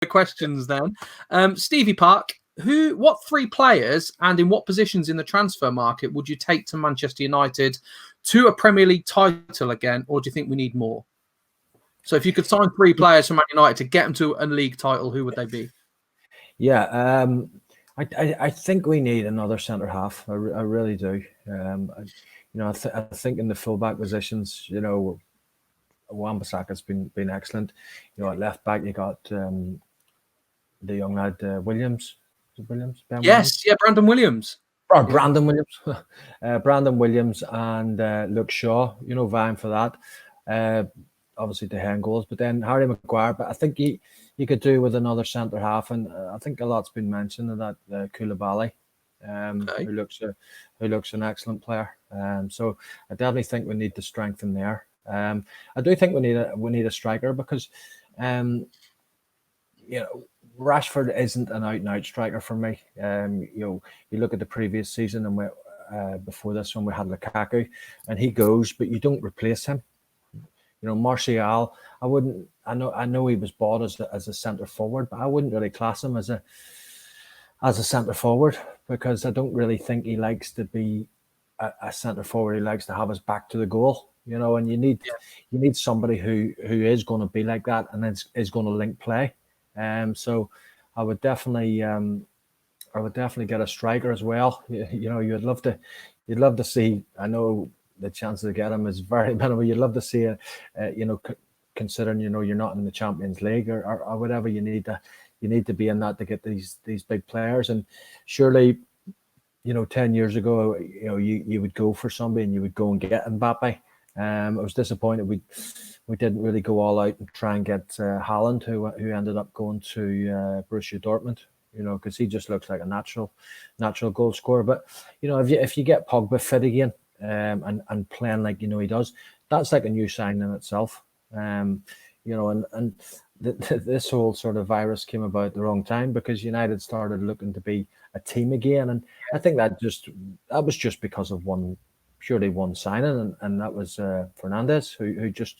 the questions then. Stevie Park, what 3 players and in what positions in the transfer market would you take to Manchester United to a Premier League title again, or do you think we need more? So if you could sign 3 players from Man United to get them to a league title, who would they be? Yeah, I think we need another centre half. I really do. I think in the fullback positions, Wan-Bissaka's been excellent. At left back you got the young lad Williams. Is it Williams? Ben Yes, Williams? yeah, Brandon Williams. Or Brandon Williams. Brandon Williams and Luke Shaw. Vying for that. Obviously De Gea goals, but then Harry Maguire. But I think you could do with another centre half, and I think a lot's been mentioned of that Koulibaly, who looks an excellent player. So I definitely think we need to strengthen there. I do think we need a striker because, Rashford isn't an out-and-out striker for me. You look at the previous season and before this one we had Lukaku, and he goes, but you don't replace him. Martial, I know he was bought as a centre forward, but I wouldn't really class him as a centre forward because I don't really think he likes to be a centre forward. He likes to have his back to the goal, and you need somebody who is going to be like that and is going to link play. So I would definitely get a striker as well. You'd love to see. I know the chances to get him is very minimal. You'd love to see considering you're not in the Champions League or whatever. You need to be in that to get these big players. And surely, 10 years ago, you would go for somebody and you would go and get Mbappe. I was disappointed we didn't really go all out and try and get Haaland, who ended up going to Borussia Dortmund. Because he just looks like a natural goal scorer. But if you get Pogba fit again. And playing like he does, that's like a new sign in itself. And this whole sort of virus came about at the wrong time because United started looking to be a team again, and I think that was just because of purely one signing, and that was Fernandes, who just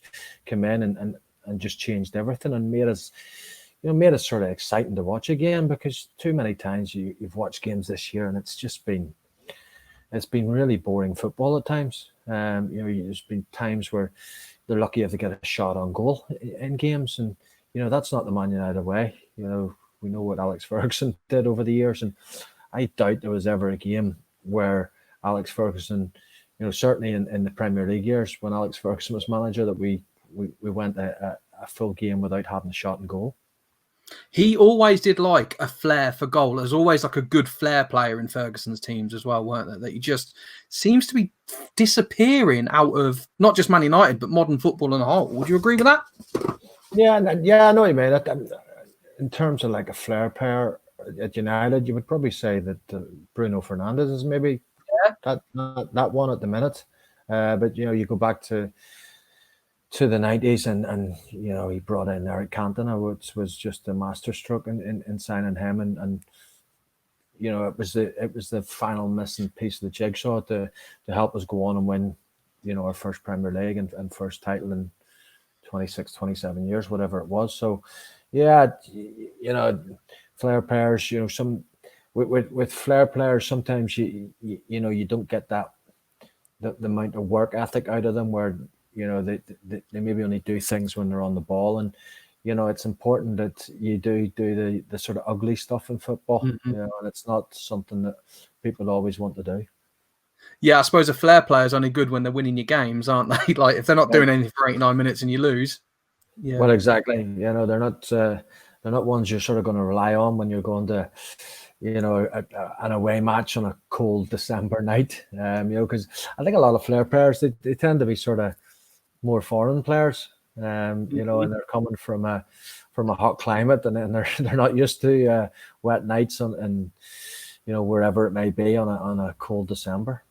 came in and just changed everything and made us sort of exciting to watch again, because too many times you've watched games this year and it's been really boring football at times. There's been times where they're lucky if they get a shot on goal in games, and that's not the Man United way. We know what Alex Ferguson did over the years, and I doubt there was ever a game where Alex Ferguson, certainly in the Premier League years when Alex Ferguson was manager, that we went a full game without having a shot on goal. He always did like a flair for goal. There's always like a good flair player in Ferguson's teams as well, weren't there? That he just seems to be disappearing out of not just Man United, but modern football as a whole. Would you agree with that? Yeah, I know what you mean. In terms of like a flair player at United, you would probably say that Bruno Fernandes is maybe that one at the minute. But you go back to the 90s and he brought in Eric Cantona, which was just a masterstroke in signing him, and it was the final missing piece of the jigsaw to help us go on and win our first Premier League and first title in 26, 27 years, whatever it was. So Flair players, with Flair players, sometimes you don't get that the amount of work ethic out of them, where they maybe only do things when they're on the ball, and it's important that you do the sort of ugly stuff in football, and it's not something that people always want to do. Yeah, I suppose a flair player is only good when they're winning your games, aren't they? Like if they're not doing anything for 89 minutes and you lose. Yeah. Well, exactly. They're not ones you're sort of going to rely on when you're going to an away match on a cold December night. Because I think a lot of flair players they tend to be sort of more foreign players, and they're coming from a hot climate, and they're not used to wet nights and wherever it may be on a cold December.